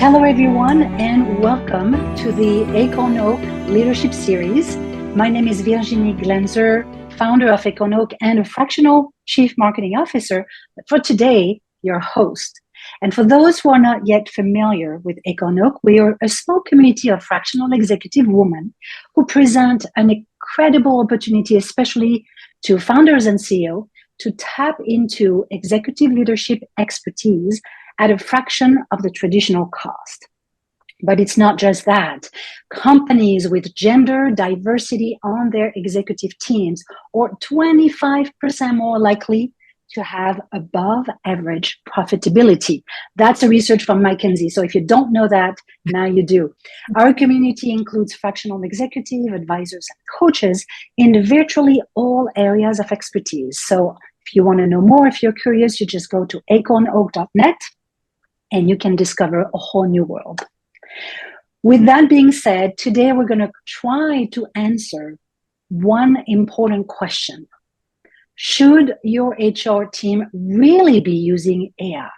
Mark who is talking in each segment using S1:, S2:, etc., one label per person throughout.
S1: Hello, everyone, and welcome to the AcornOak Leadership Series. My name is Virginie Glaenzer, founder of AcornOak and a fractional chief marketing officer. But for today, your host. And for those who are not yet familiar with AcornOak, we are a small community of fractional executive women who present an incredible opportunity, especially to founders and CEO, to tap into executive leadership expertise at a fraction of the traditional cost. But it's not just that. Companies with gender diversity on their executive teams are 25% more likely to have above average profitability. That's a research from McKinsey. So if you don't know that, now you do. Our community includes fractional executive advisors and coaches in virtually all areas of expertise. So if you want to know more, if you're curious, you just go to acornoak.net and you can discover a whole new world. With that being said, today we're going to try to answer one important question. Should your HR team really be using AI?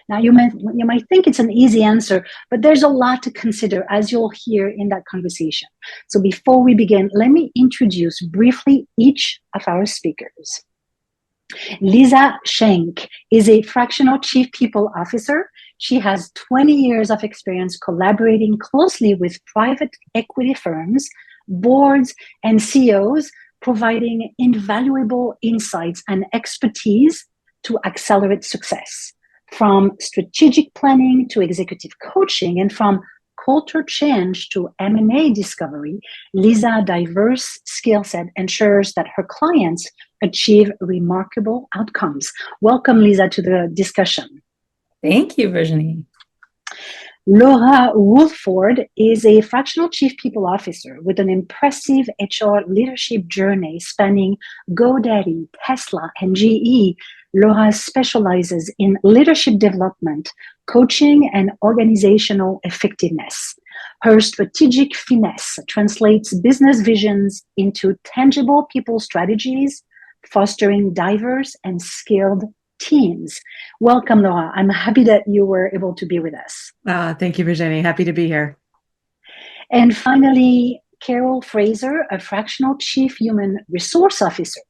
S1: Now, you might think it's an easy answer, but there's a lot to consider, as you'll hear in that conversation. So before we begin, let me introduce briefly each of our speakers. Lisa Schenk is a fractional chief people officer. She has 20 years of experience collaborating closely with private equity firms, boards, and CEOs, providing invaluable insights and expertise to accelerate success. From strategic planning to executive coaching, and from culture change to M&A discovery, Lisa's diverse skill set ensures that her clients achieve remarkable outcomes. Welcome, Lisa, to the discussion.
S2: Thank you, Virginie.
S1: Laura Woolford is a fractional chief people officer with an impressive HR leadership journey spanning GoDaddy, Tesla, and GE. Laura specializes in leadership development, coaching, and organizational effectiveness. Her strategic finesse translates business visions into tangible people strategies, fostering diverse and skilled teams. Welcome, Laura. I'm happy that you were able to be with us.
S2: Thank you, Virginie. Happy to be here.
S1: And finally, Carol Fraser, a fractional chief human resource officer.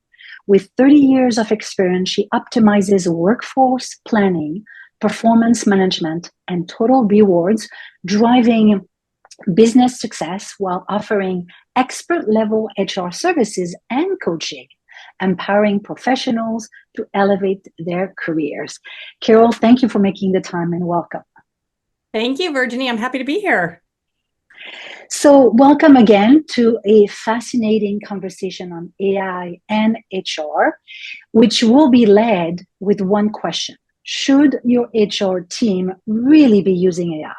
S1: With 30 years of experience, she optimizes workforce planning, performance management, and total rewards, driving business success while offering expert-level HR services and coaching, empowering professionals to elevate their careers. Carol, thank you for making the time and welcome.
S2: Thank you, Virginie. I'm happy to be here.
S1: So welcome again to a fascinating conversation on AI and HR, which will be led with one question. Should your HR team really be using AI?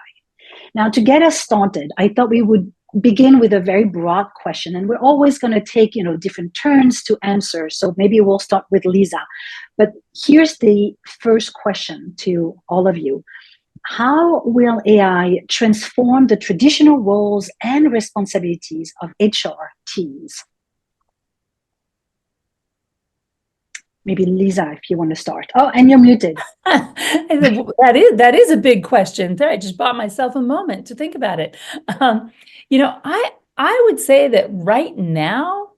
S1: Now, to get us started, I thought we would begin with a very broad question, and we're always going to take, different turns to answer. So maybe we'll start with Lisa. But here's the first question to all of you. How will AI transform the traditional roles and responsibilities of HR teams? Maybe Lisa, if you want to start. Oh, and you're muted.
S2: That is a big question. I just bought myself a moment to think about it. I would say that right now,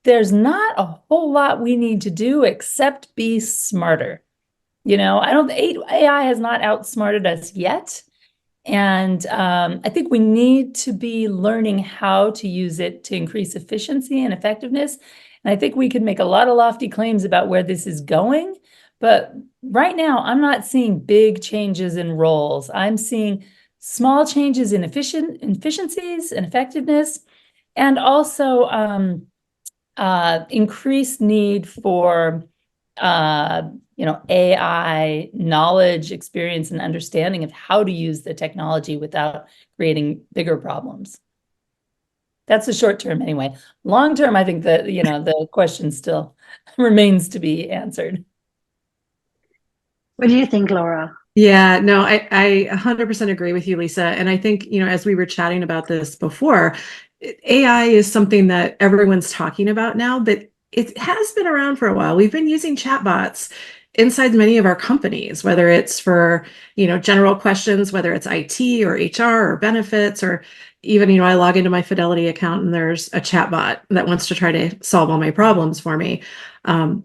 S2: there's not a whole lot we need to do except be smarter. AI has not outsmarted us yet. And I think we need to be learning how to use it to increase efficiency and effectiveness. And I think we can make a lot of lofty claims about where this is going. But right now, I'm not seeing big changes in roles. I'm seeing small changes in efficiencies and effectiveness, and also increased need for AI knowledge, experience, and understanding of how to use the technology without creating bigger problems. That's the short term anyway. Long term, I think that, the question still remains to be answered.
S1: What do you think, Laura?
S3: Yeah, no, I 100% agree with you, Lisa. And I think, as we were chatting about this before, AI is something that everyone's talking about now, but it has been around for a while. We've been using chatbots inside many of our companies, whether it's for, general questions, whether it's IT or HR or benefits, or even, I log into my Fidelity account and there's a chat bot that wants to try to solve all my problems for me.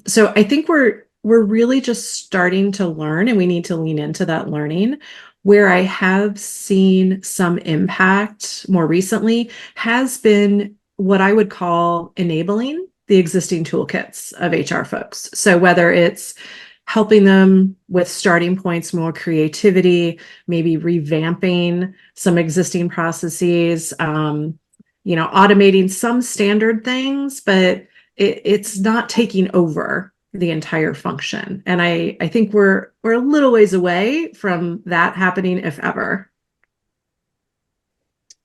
S3: So I think we're really just starting to learn, and we need to lean into that learning. Where I have seen some impact more recently has been what I would call enabling the existing toolkits of HR folks. So whether it's helping them with starting points, more creativity, maybe revamping some existing processes, automating some standard things, but it's not taking over the entire function. And I think we're a little ways away from that happening, if ever.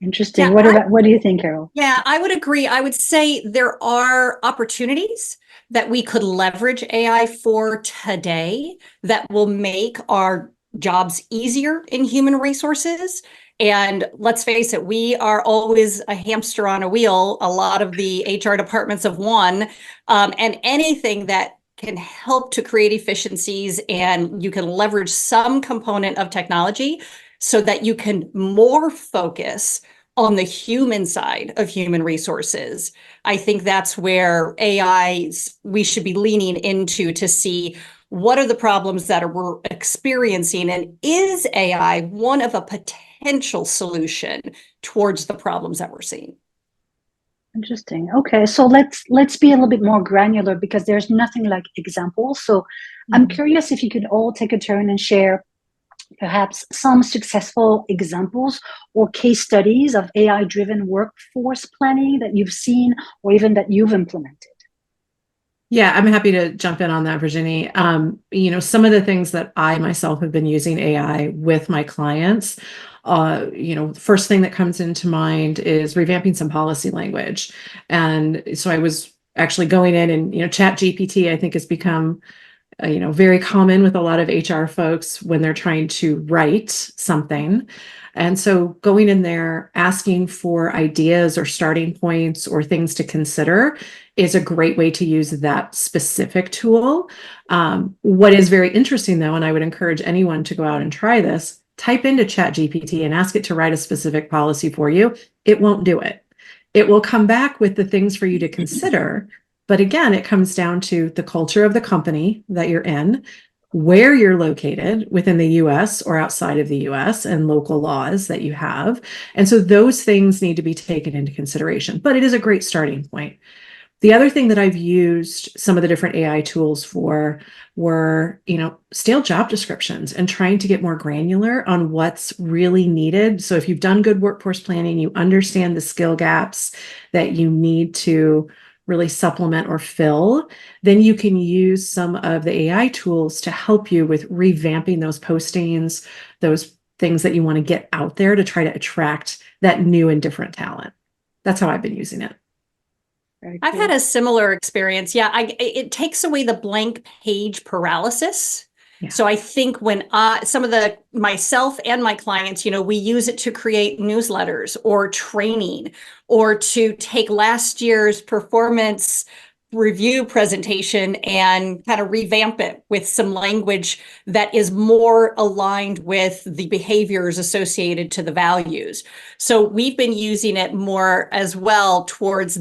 S1: Interesting. What do you think, Carol?
S4: Yeah, I would agree. I would say there are opportunities that we could leverage AI for today that will make our jobs easier in human resources. And let's face it, we are always a hamster on a wheel. A lot of the HR departments have one, and anything that can help to create efficiencies and you can leverage some component of technology so that you can more focus on the human side of human resources. I think that's where we should be leaning into to see what are the problems that we're experiencing, and is AI one of a potential solution towards the problems that we're seeing?
S1: Interesting. Okay, so let's be a little bit more granular, because there's nothing like examples. So I'm curious if you could all take a turn and share perhaps some successful examples or case studies of AI-driven workforce planning that you've seen or even that you've implemented.
S3: Yeah, I'm happy to jump in on that, Virginie. Some of the things that I myself have been using AI with my clients, first thing that comes into mind is revamping some policy language. And so I was actually going in and, Chat GPT, I think, has become very common with a lot of HR folks when they're trying to write something. And so going in there, asking for ideas or starting points or things to consider is a great way to use that specific tool. What is very interesting, though, and I would encourage anyone to go out and try this, type into Chat GPT and ask it to write a specific policy for you. It won't do it. It will come back with the things for you to consider. But again, it comes down to the culture of the company that you're in, where you're located within the US or outside of the US, and local laws that you have. And so those things need to be taken into consideration, but it is a great starting point. The other thing that I've used some of the different AI tools for were, stale job descriptions and trying to get more granular on what's really needed. So if you've done good workforce planning, you understand the skill gaps that you need to really supplement or fill, then you can use some of the AI tools to help you with revamping those postings, those things that you want to get out there to try to attract that new and different talent. That's how I've been using it.
S4: I've had a similar experience. Yeah, it takes away the blank page paralysis. Yeah. So I think when myself and my clients, we use it to create newsletters or training, or to take last year's performance review presentation and kind of revamp it with some language that is more aligned with the behaviors associated to the values. So we've been using it more as well towards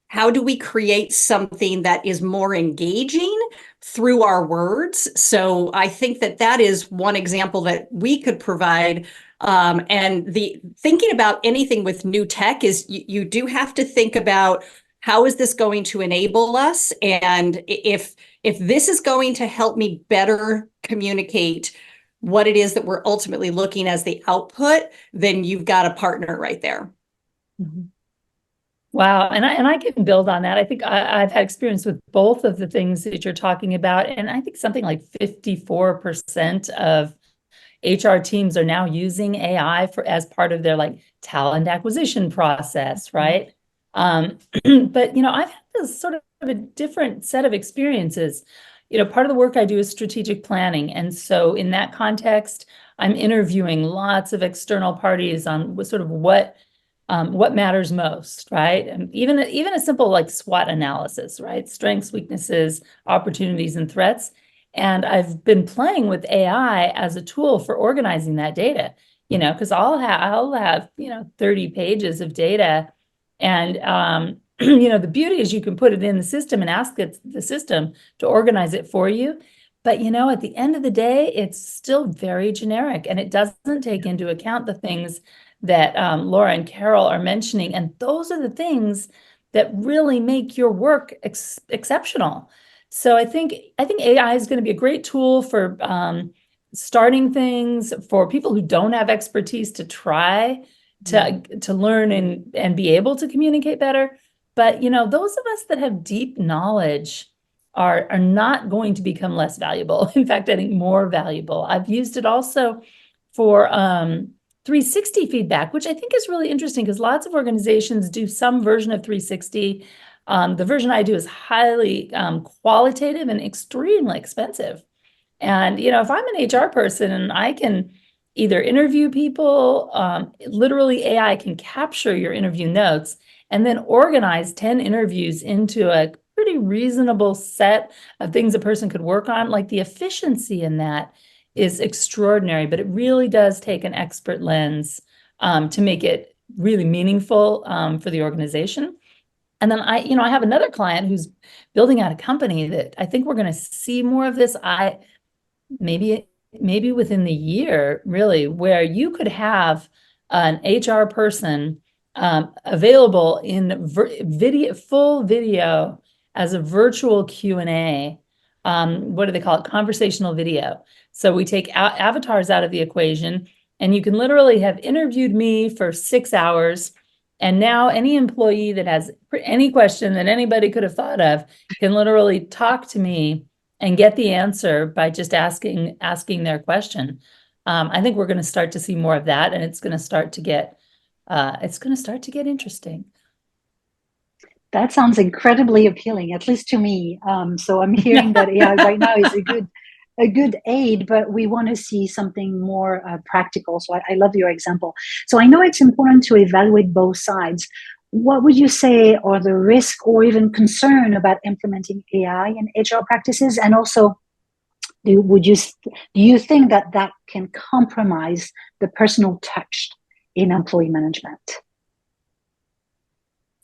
S4: how do we create something that is more engaging through our words? So I think that is one example that we could provide. And the thinking about anything with new tech is you do have to think about, how is this going to enable us? And if this is going to help me better communicate what it is that we're ultimately looking as the output, then you've got a partner right there.
S2: Mm-hmm. Wow. And I can build on that. I think I've had experience with both of the things that you're talking about. And I think something like 54% of HR teams are now using AI as part of their talent acquisition process, right? But, I've had this sort of a different set of experiences. Part of the work I do is strategic planning. And so in that context, I'm interviewing lots of external parties on sort of what matters most, right? And even a simple SWOT analysis, right? Strengths, weaknesses, opportunities, and threats. And I've been playing with AI as a tool for organizing that data, because I'll have 30 pages of data. And, the beauty is you can put it in the system and ask the system to organize it for you. But, at the end of the day, it's still very generic, and it doesn't take into account the things that Laura and Carol are mentioning. And those are the things that really make your work exceptional. So I think AI is going to be a great tool for starting things, for people who don't have expertise to try to learn and be able to communicate better. But those of us that have deep knowledge are not going to become less valuable. In fact, I think more valuable. I've used it also for 360 feedback, which I think is really interesting because lots of organizations do some version of 360. The version I do is highly qualitative and extremely expensive. And, if I'm an HR person and I can either interview people, literally AI can capture your interview notes and then organize 10 interviews into a pretty reasonable set of things a person could work on. Like, the efficiency in that is extraordinary, but it really does take an expert lens to make it really meaningful for the organization. And then I have another client who's building out a company that I think we're going to see more of this. Maybe within the year, really, where you could have an HR person available in full video as a virtual Q&A. What do they call it? Conversational video. So we take avatars out of the equation, and you can literally have interviewed me for 6 hours. And now any employee that has any question that anybody could have thought of can literally talk to me and get the answer by just asking their question. I think we're going to start to see more of that, and it's going to start to get interesting.
S1: That sounds incredibly appealing, at least to me. So I'm hearing that AI right now is a good aid, but we want to see something more practical. So I love your example. So I know it's important to evaluate both sides. What would you say are the risk or even concern about implementing AI in HR practices? And also, do you think that can compromise the personal touch in employee management?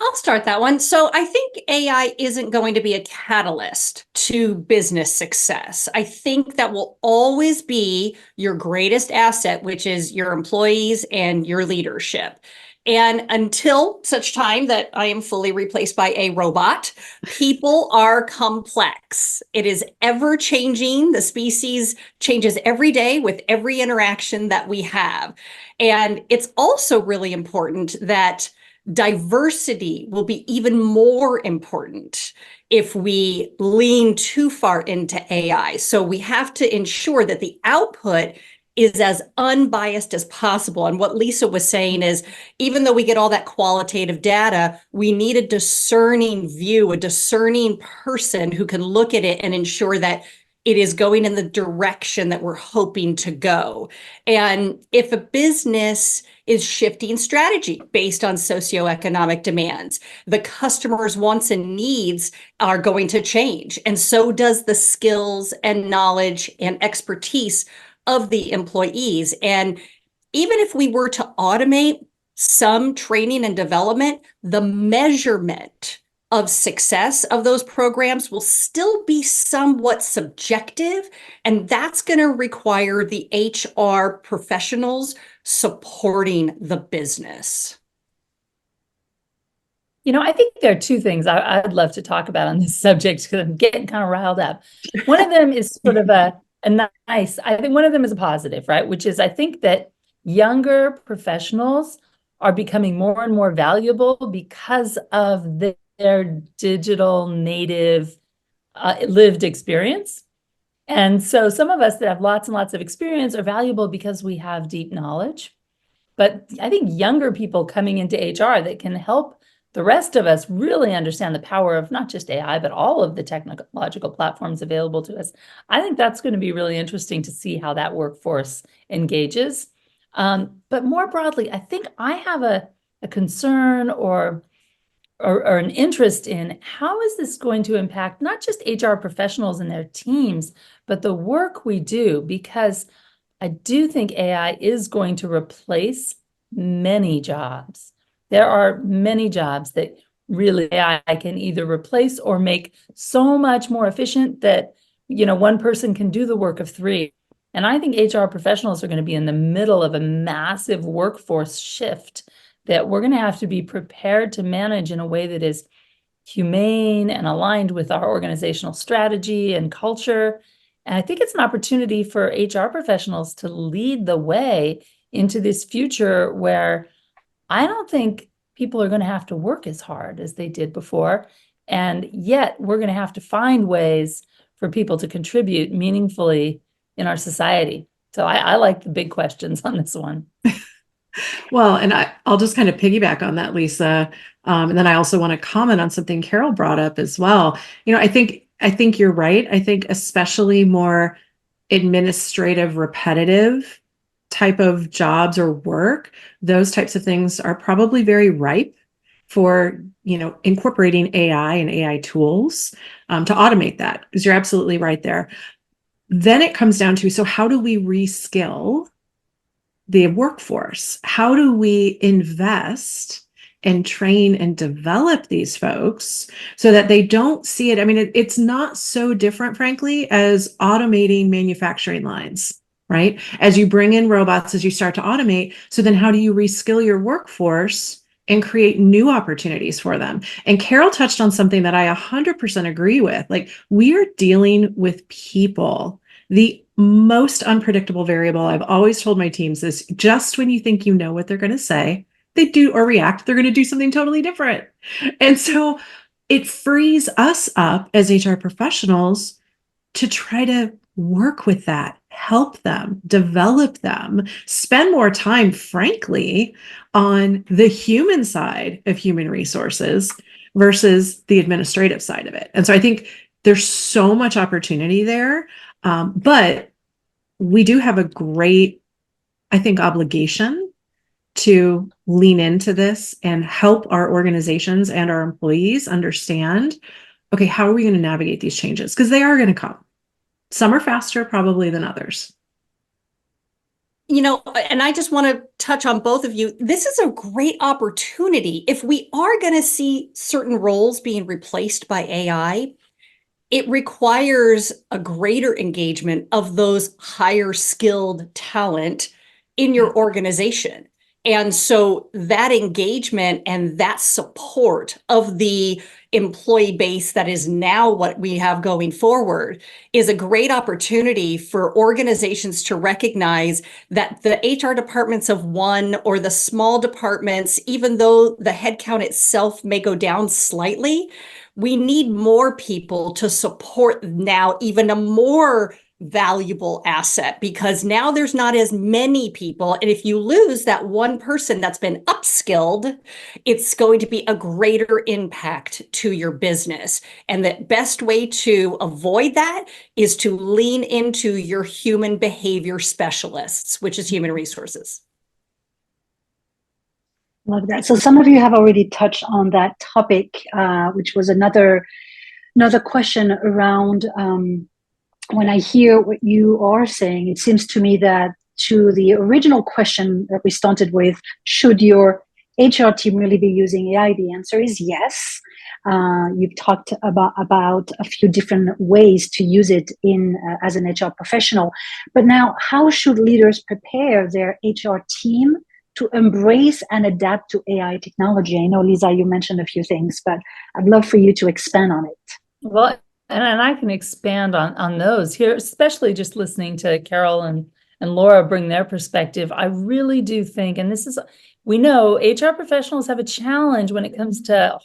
S4: I'll start that one. So I think AI isn't going to be a catalyst to business success. I think that will always be your greatest asset, which is your employees and your leadership. And until such time that I am fully replaced by a robot, people are complex. It is ever changing. The species changes every day with every interaction that we have. And it's also really important that diversity will be even more important if we lean too far into AI. So we have to ensure that the output is as unbiased as possible. And what Lisa was saying is, even though we get all that qualitative data, we need a discerning view, a discerning person who can look at it and ensure that it is going in the direction that we're hoping to go. And if a business is shifting strategy based on socioeconomic demands, the customer's wants and needs are going to change. And so does the skills and knowledge and expertise of the employees. And even if we were to automate some training and development, the measurement of success of those programs will still be somewhat subjective, and that's going to require the HR professionals supporting the business.
S2: I think there are two things I'd love to talk about on this subject because I'm getting kind of riled up. One of them is sort of I think one of them is a positive, right? Which is, I think that younger professionals are becoming more and more valuable because of their digital native lived experience. And so some of us that have lots and lots of experience are valuable because we have deep knowledge. But I think younger people coming into HR that can help the rest of us really understand the power of not just AI, but all of the technological platforms available to us. I think that's going to be really interesting to see how that workforce engages. But more broadly, I think I have a concern or or an interest in how is this going to impact not just HR professionals and their teams, but the work we do, because I do think AI is going to replace many jobs. There are many jobs that really AI can either replace or make so much more efficient that, one person can do the work of three. And I think HR professionals are going to be in the middle of a massive workforce shift that we're going to have to be prepared to manage in a way that is humane and aligned with our organizational strategy and culture. And I think it's an opportunity for HR professionals to lead the way into this future where I don't think people are going to have to work as hard as they did before. And yet we're going to have to find ways for people to contribute meaningfully in our society. So I like the big questions on this one.
S3: Well, and I'll just kind of piggyback on that, Lisa. And then I also want to comment on something Carol brought up as well. I think you're right. I think especially more administrative, repetitive type of jobs or work, those types of things are probably very ripe for, incorporating AI and AI tools to automate that, because you're absolutely right there. Then it comes down to, so how do we reskill the workforce? How do we invest and train and develop these folks so that they don't see it? I mean, it's not so different, frankly, as automating manufacturing lines, right? As you bring in robots, as you start to automate, so then how do you reskill your workforce and create new opportunities for them? And Carol touched on something that I 100% agree with. Like, we are dealing with people. The most unpredictable variable I've always told my teams is, just when you think you know what they're going to say, they do or react, they're going to do something totally different. And so it frees us up as HR professionals to try to work with that, help them, develop them, spend more time, frankly, on the human side of human resources versus the administrative side of it. And so I think there's so much opportunity there. But we do have a great, I think, obligation to lean into this and help our organizations and our employees understand, okay, how are we going to navigate these changes? Because they are going to come. Some are faster probably than others.
S4: And I just want to touch on both of you. This is a great opportunity. If we are going to see certain roles being replaced by AI, it requires a greater engagement of those higher skilled talent in your organization. And so that engagement and that support of the employee base that is now what we have going forward is a great opportunity for organizations to recognize that the HR departments of one or the small departments, even though the headcount itself may go down slightly, we need more people to support now even a more valuable asset, because now there's not as many people. And if you lose that one person that's been upskilled, it's going to be a greater impact to your business. And the best way to avoid that is to lean into your human behavior specialists, which is human resources.
S1: Love that. So some of you have already touched on that topic, which was another question around, when I hear what you are saying, it seems to me that to the original question that we started with, should your HR team really be using AI? The answer is yes. You've talked about a few different ways to use it as an HR professional. But now, how should leaders prepare their HR team to embrace and adapt to AI technology? I know, Lisa, you mentioned a few things, but I'd love for you to expand on it.
S2: Well, and I can expand on those here, especially just listening to Carol and Laura bring their perspective. I really do think, and we know HR professionals have a challenge when it comes to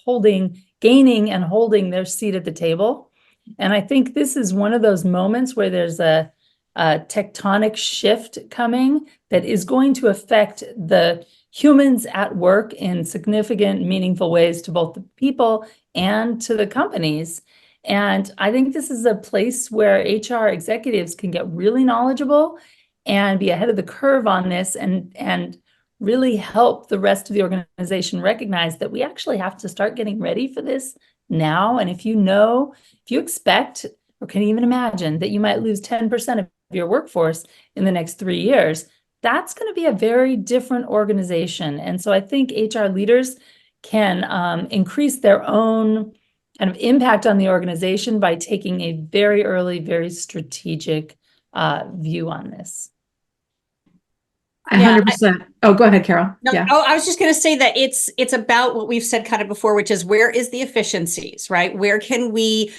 S2: gaining and holding their seat at the table. And I think this is one of those moments where there's a tectonic shift coming that is going to affect the humans at work in significant, meaningful ways to both the people and to the companies. And I think this is a place where HR executives can get really knowledgeable and be ahead of the curve on this and really help the rest of the organization recognize that we actually have to start getting ready for this now. And if you expect or can even imagine that you might lose 10% of your workforce in the next 3 years, that's going to be a very different organization. And so I think HR leaders can increase their own kind of impact on the organization by taking a very early, very strategic view on this.
S3: 100%. Oh, go ahead, Carol.
S4: No,
S3: Yeah.
S4: I was just going to say that it's about what we've said kind of before, which is where is the efficiencies, right? Where can we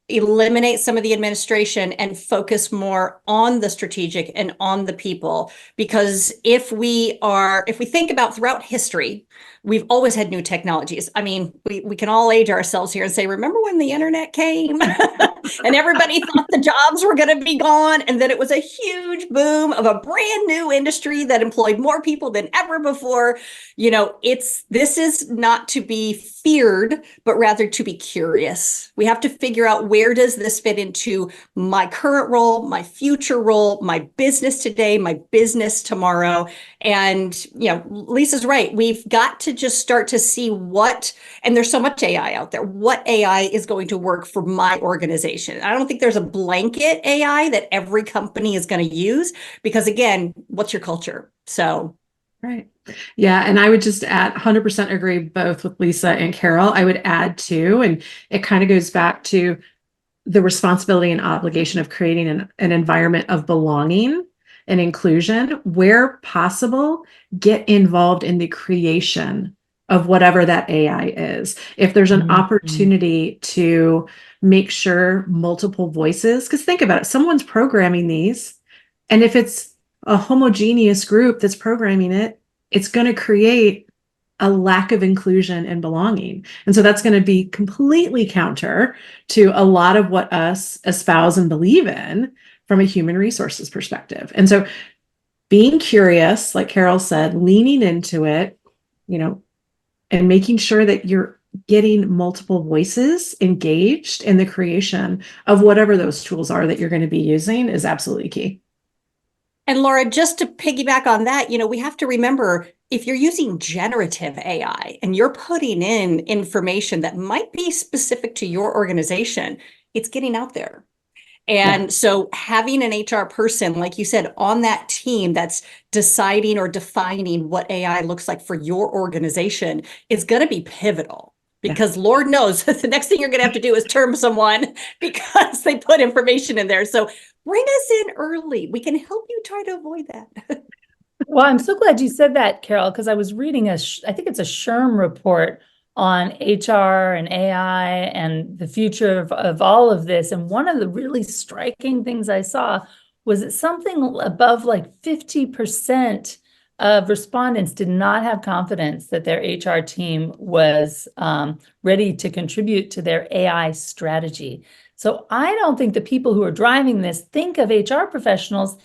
S4: eliminate some of the administration and focus more on the strategic and on the people? Because if we think about throughout history, we've always had new technologies. I mean, we can all age ourselves here and say, remember when the internet came and everybody thought the jobs were going to be gone? And then it was a huge boom of a brand new industry that employed more people than ever before. This is not to be feared, but rather to be curious. We have to figure out, where does this fit into my current role, my future role, my business today, my business tomorrow? And, Lisa's right. We've got to just start to see and there's so much AI out there, what AI is going to work for my organization. I don't think there's a blanket AI that every company is going to use, because again, what's your culture? So.
S3: Right. Yeah. And I would just add 100% agree both with Lisa and Carol. I would add too, and it kind of goes back to the responsibility and obligation of creating an environment of belonging and inclusion. Where possible, get involved in the creation of whatever that AI is. If there's an opportunity to make sure multiple voices, because think about it, someone's programming these, and if it's a homogeneous group that's programming it, it's going to create a lack of inclusion and belonging. And so that's going to be completely counter to a lot of what us espouse and believe in from a human resources perspective. And so being curious, like Carol said, leaning into it, and making sure that you're getting multiple voices engaged in the creation of whatever those tools are that you're going to be using is absolutely key.
S4: And Laura, just to piggyback on that, we have to remember, if you're using generative AI and you're putting in information that might be specific to your organization, it's getting out there. And so having an HR person, like you said, on that team that's deciding or defining what AI looks like for your organization is going to be pivotal. Because Lord knows the next thing you're going to have to do is term someone because they put information in there. So bring us in early. We can help you try to avoid that.
S2: Well, I'm so glad you said that, Carol, because I was reading I think it's a SHRM report on HR and AI and the future of all of this. And one of the really striking things I saw was that something above like 50% of respondents did not have confidence that their HR team was ready to contribute to their AI strategy. So I don't think the people who are driving this think of HR professionals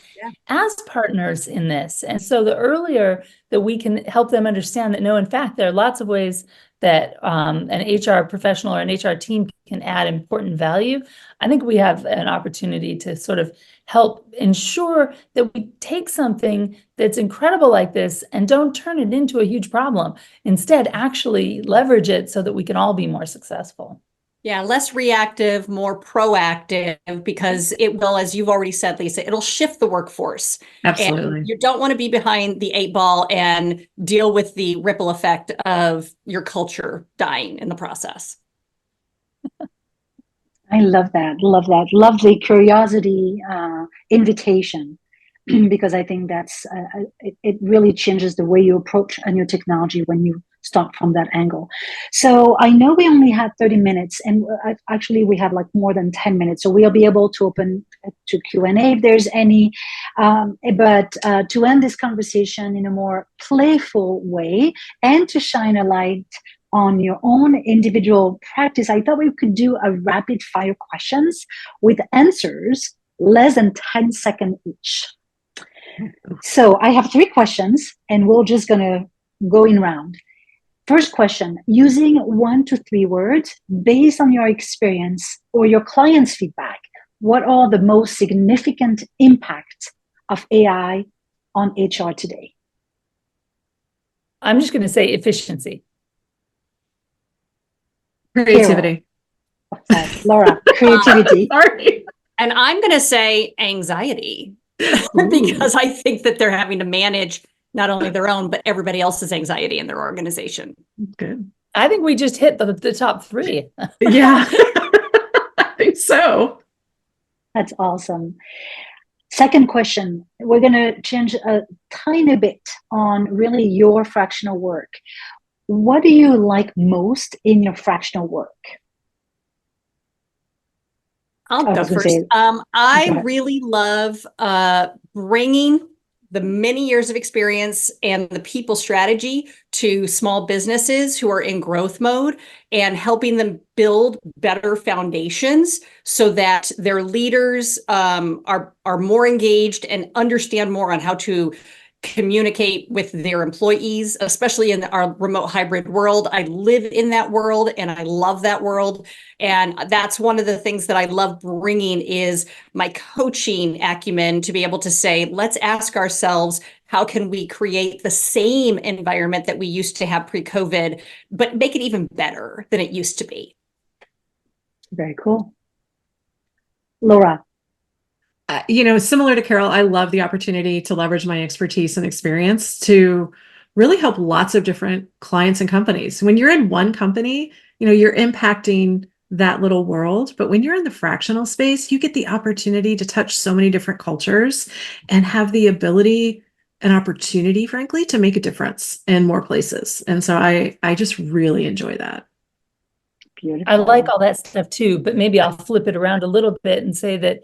S2: as partners in this. And so the earlier that we can help them understand that, no, in fact, there are lots of ways that an HR professional or an HR team can add important value, I think we have an opportunity to sort of help ensure that we take something that's incredible like this and don't turn it into a huge problem. Instead, actually leverage it so that we can all be more successful.
S4: Yeah, less reactive, more proactive, because it will, as you've already said, Lisa, it'll shift the workforce.
S3: Absolutely.
S4: And you don't want to be behind the 8 ball and deal with the ripple effect of your culture dying in the process.
S1: I love that. Love that. Love the curiosity invitation, because I think that's it really changes the way you approach a new technology when you start from that angle. So I know we only had 30 minutes, and actually we have like more than 10 minutes, so we'll be able to open to Q&A if there's any. But to end this conversation in a more playful way and to shine a light on your own individual practice, I thought we could do a rapid fire questions with answers less than 10 seconds each. So I have 3 questions, and we're just gonna go in round. First question, using 1 to 3 words based on your experience or your client's feedback, what are the most significant impacts of AI on HR today?
S2: I'm just going to say efficiency.
S3: Creativity.
S1: Laura, creativity.
S3: Sorry.
S4: And I'm going to say anxiety because I think that they're having to manage not only their own, but everybody else's anxiety in their organization.
S3: Good.
S2: I think we just hit the top three.
S3: Yeah, I think so.
S1: That's awesome. Second question, we're going to change a tiny bit on really your fractional work. What do you like most in your fractional work?
S4: I'll go first. I really love bringing the many years of experience and the people strategy to small businesses who are in growth mode and helping them build better foundations so that their leaders are more engaged and understand more on how to communicate with their employees, especially in our remote hybrid world. I live in that world and I love that world. And that's one of the things that I love bringing is my coaching acumen to be able to say, let's ask ourselves, how can we create the same environment that we used to have pre-COVID, but make it even better than it used to be?
S1: Very cool. Laura.
S3: Similar to Carol, I love the opportunity to leverage my expertise and experience to really help lots of different clients and companies. When you're in one company, you're impacting that little world. But when you're in the fractional space, you get the opportunity to touch so many different cultures and have the ability and opportunity, frankly, to make a difference in more places. And so I just really enjoy that.
S1: Beautiful.
S2: I like all that stuff too, but maybe I'll flip it around a little bit and say that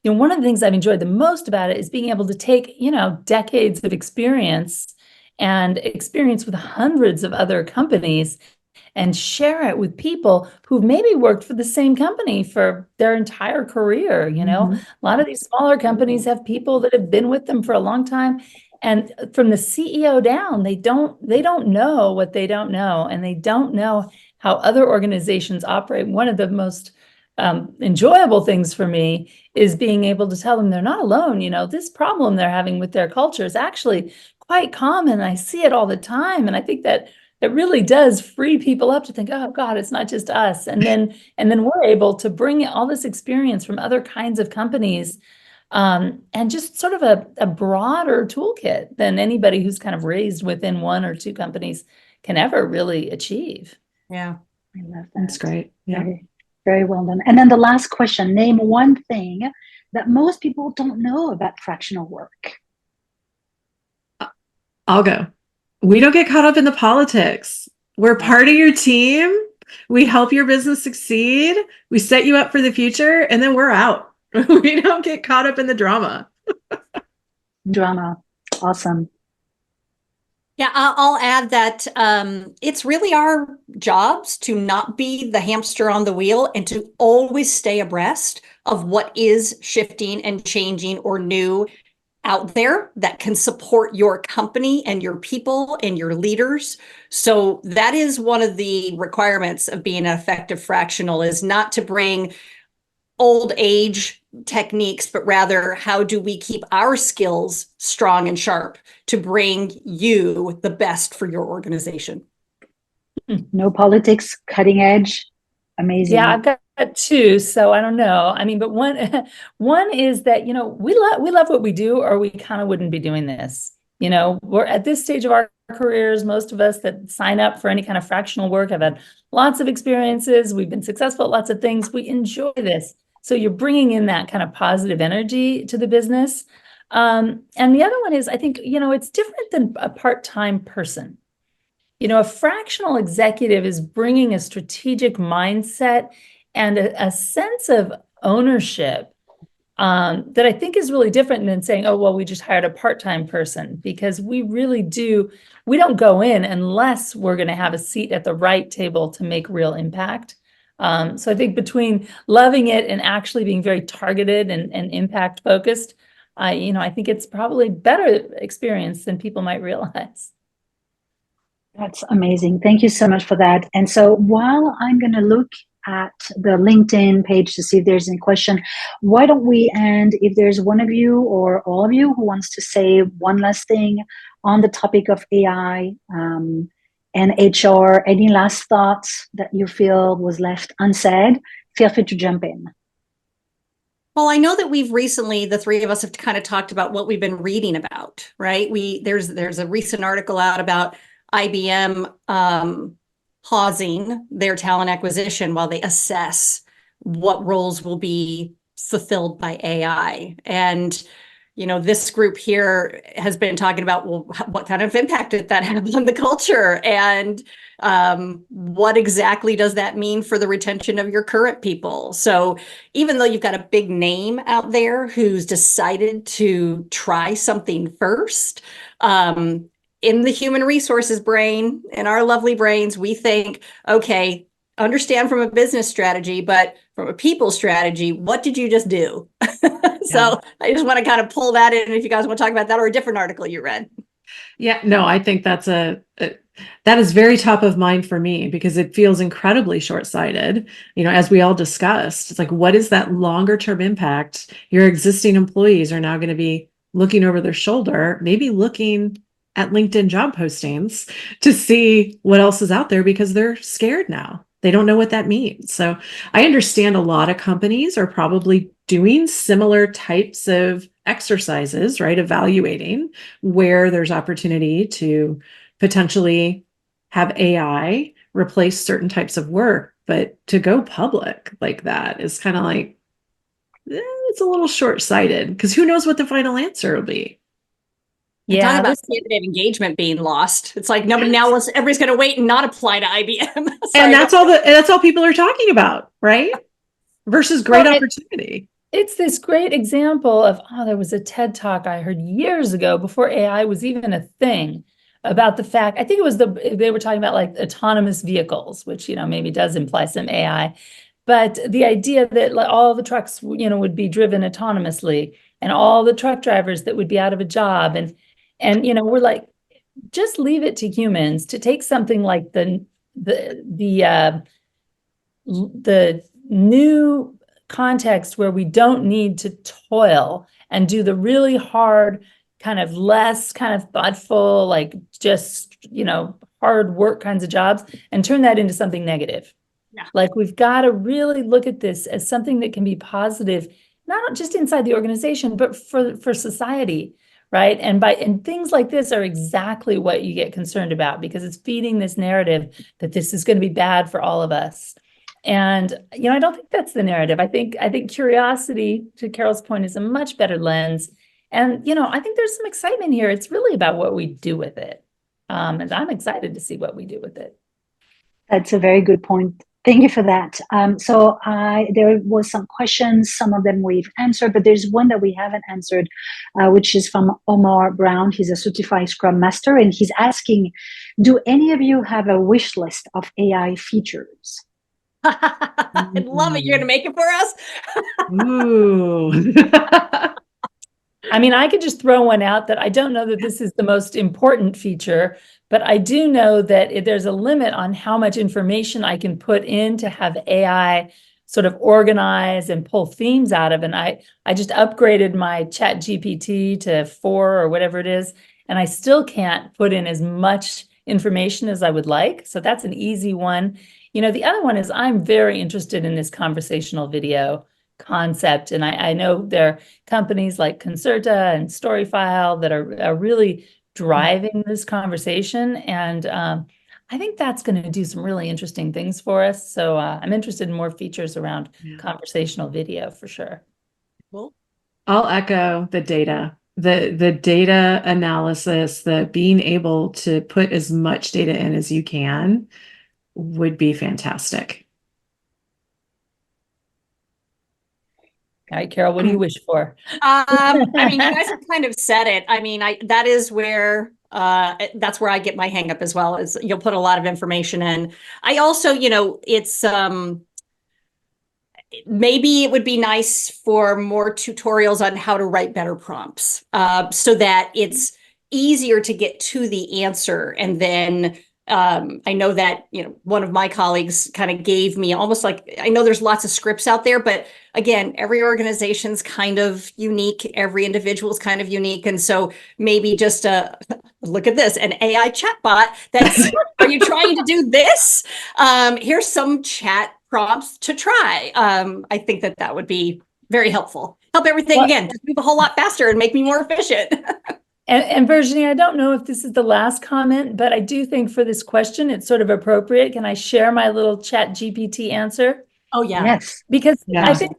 S2: one of the things I've enjoyed the most about it is being able to take, decades of experience and experience with hundreds of other companies and share it with people who've maybe worked for the same company for their entire career. A lot of these smaller companies have people that have been with them for a long time. And from the CEO down, they don't know what they don't know, and they don't know how other organizations operate. One of the most enjoyable things for me is being able to tell them they're not alone. This problem they're having with their culture is actually quite common. I see it all the time. And I think that it really does free people up to think, oh God, it's not just us. And then we're able to bring all this experience from other kinds of companies and just sort of a broader toolkit than anybody who's kind of raised within one or two companies can ever really achieve.
S4: Yeah.
S1: I love that.
S3: That's great. Yeah.
S1: Very well done. And then the last question, name one thing that most people don't know about fractional work.
S3: I'll go. We don't get caught up in the politics. We're part of your team. We help your business succeed. We set you up for the future, and then we're out. We don't get caught up in the drama.
S1: Drama. Awesome.
S4: Yeah, I'll add that it's really our jobs to not be the hamster on the wheel and to always stay abreast of what is shifting and changing or new out there that can support your company and your people and your leaders. So that is one of the requirements of being an effective fractional, is not to bring old age techniques, but rather how do we keep our skills strong and sharp to bring you the best for your organization.
S1: No politics, cutting edge. Amazing.
S2: Yeah, I've got two, so I don't know. I mean, but one is that, we love what we do, or we kind of wouldn't be doing this. We're at this stage of our careers, most of us that sign up for any kind of fractional work have had lots of experiences. We've been successful at lots of things. We enjoy this. So you're bringing in that kind of positive energy to the business. And the other one is, I think, it's different than a part-time person. A fractional executive is bringing a strategic mindset and a sense of ownership that I think is really different than saying, oh, well, we just hired a part-time person, because we don't go in unless we're going to have a seat at the right table to make real impact. So I think between loving it and actually being very targeted and impact focused, I think it's probably better experience than people might realize.
S1: That's amazing. Thank you so much for that. And so while I'm going to look at the LinkedIn page to see if there's any question, why don't we end, if there's one of you or all of you who wants to say one last thing on the topic of AI and HR. Any last thoughts that you feel was left unsaid? Feel free to jump in.
S4: Well, I know that we've recently, the three of us have kind of talked about what we've been reading about, right? There's a recent article out about IBM pausing their talent acquisition while they assess what roles will be fulfilled by AI. And, this group here has been talking about, well, what kind of impact did that have on the culture? And what exactly does that mean for the retention of your current people? So even though you've got a big name out there who's decided to try something first, in the human resources brain, in our lovely brains, we think, okay, understand from a business strategy, but from a people strategy, what did you just do? So I just want to kind of pull that in if you guys want to talk about that or a different article you read.
S3: Yeah, no, I think that is very top of mind for me because it feels incredibly short-sighted. As we all discussed, it's like, what is that longer term impact? Your existing employees are now going to be looking over their shoulder, maybe looking at LinkedIn job postings to see what else is out there because they're scared now. They don't know what that means. So I understand a lot of companies are probably doing similar types of exercises, right? Evaluating where there's opportunity to potentially have AI replace certain types of work. But to go public like that is kind of like, it's a little short-sighted because who knows what the final answer will be.
S4: Yeah, talk about candidate engagement being lost. It's like everybody's going to wait and not apply to IBM.
S3: And that's all people are talking about, right? Versus great opportunity.
S2: It's this great example of, there was a TED talk I heard years ago before AI was even a thing about the fact, I think it was they were talking about like autonomous vehicles, which, maybe does imply some AI, but the idea that like all the trucks, would be driven autonomously and all the truck drivers that would be out of a job. And we're like, just leave it to humans to take something like the new context where we don't need to toil and do the really hard, kind of less kind of thoughtful, like just, hard work kinds of jobs and turn that into something negative. Yeah. Like we've got to really look at this as something that can be positive, not just inside the organization, but for society. Right. And things like this are exactly what you get concerned about because it's feeding this narrative that this is going to be bad for all of us. And, I don't think that's the narrative. I think curiosity, to Carol's point, is a much better lens. And, I think there's some excitement here. It's really about what we do with it. And I'm excited to see what we do with it.
S1: That's a very good point. Thank you for that. So there was some questions, some of them we've answered, but there's one that we haven't answered, which is from Omar Brown. He's a certified Scrum Master, and he's asking, do any of you have a wish list of AI features?
S4: I love it. You're going to make it for us?
S3: Ooh.
S2: I mean, I could just throw one out that I don't know that this is the most important feature, but I do know that there's a limit on how much information I can put in to have AI sort of organize and pull themes out of. And I just upgraded my Chat GPT to 4 or whatever it is, and I still can't put in as much information as I would like. So that's an easy one. The other one is I'm very interested in this conversational video concept. And I know there are companies like Concerta and Storyfile that are really driving this conversation. And I think that's going to do some really interesting things for us. So I'm interested in more features around conversational video for sure.
S4: Cool.
S3: I'll echo the data. The data analysis, the being able to put as much data in as you can would be fantastic.
S2: All right, Carol, what do you wish for?
S4: I mean, you guys have kind of said it. I mean, that is where that's where I get my hang up as well, is you'll put a lot of information in. I also, it's maybe it would be nice for more tutorials on how to write better prompts, so that it's easier to get to the answer and then I know that, one of my colleagues kind of gave me almost like, I know there's lots of scripts out there, but again, every organization's kind of unique. Every individual is kind of unique. And so maybe just look at this, an AI chatbot that's, are you trying to do this? Here's some chat prompts to try. I think that would be very helpful. Help everything, again, just move a whole lot faster and make me more efficient.
S2: And Virginie, I don't know if this is the last comment, but I do think for this question, it's sort of appropriate. Can I share my little chat GPT answer?
S4: Oh, yeah.
S1: Yes.
S2: Because I think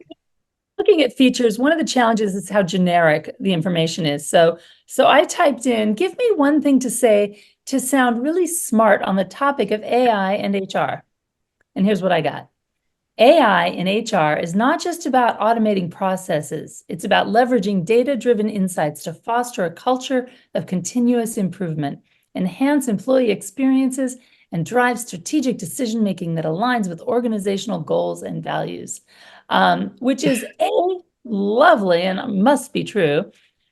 S2: looking at features, one of the challenges is how generic the information is. So I typed in, give me one thing to say to sound really smart on the topic of AI and HR. And here's what I got. AI in HR is not just about automating processes. It's about leveraging data-driven insights to foster a culture of continuous improvement, enhance employee experiences, and drive strategic decision-making that aligns with organizational goals and values, which is A, lovely and must be true,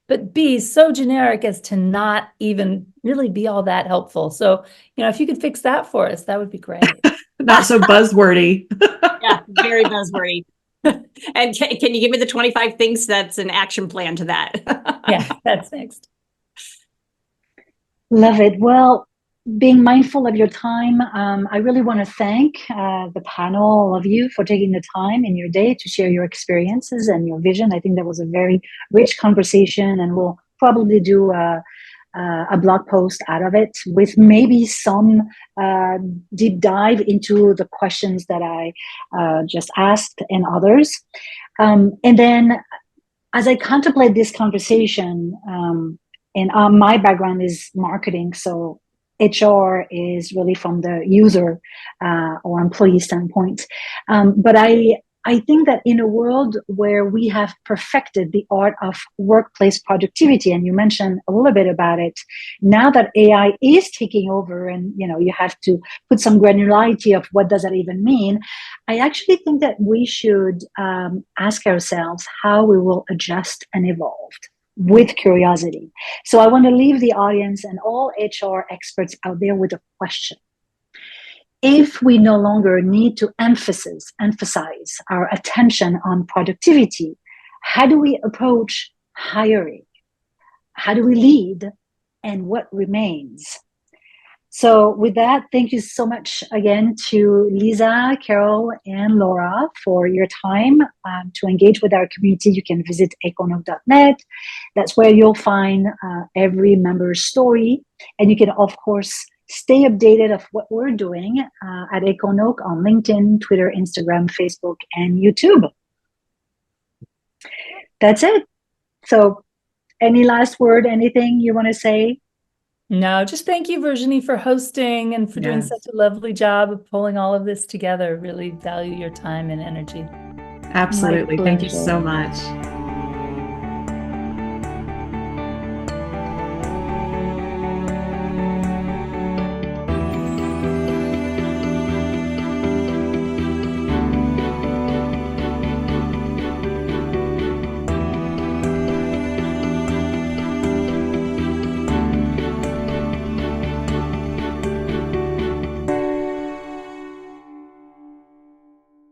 S2: but B, so generic as to not even really be all that helpful. So, if you could fix that for us, that would be great.
S3: Not so buzzwordy.
S4: Yeah, very buzzwordy. And can you give me the 25 things that's an action plan to that?
S2: Yeah, that's next.
S1: Love it. Well, being mindful of your time, I really want to thank the panel, all of you, for taking the time in your day to share your experiences and your vision. I think that was a very rich conversation, and we'll probably do a blog post out of it with maybe some deep dive into the questions that I just asked and others. And then as I contemplate this conversation, and my background is marketing, so HR is really from the user or employee standpoint. But I think that in a world where we have perfected the art of workplace productivity, and you mentioned a little bit about it, now that AI is taking over and, you have to put some granularity of what does that even mean, I actually think that we should ask ourselves how we will adjust and evolve with curiosity. So I want to leave the audience and all HR experts out there with a question. If we no longer need to emphasize our attention on productivity, how do we approach hiring? How do we lead? And what remains? So with that, thank you so much again to Lisa, Carol, and Laura for your time to engage with our community. You can visit AcornOak.net. That's where you'll find every member's story. And you can, of course, stay updated of what we're doing at AcornOak on LinkedIn, Twitter, Instagram, Facebook, and YouTube. That's it. So any last word, anything you want to say?
S2: No, just thank you, Virginie, for hosting and for doing such a lovely job of pulling all of this together. Really value your time and energy.
S3: Absolutely. Thank you so much.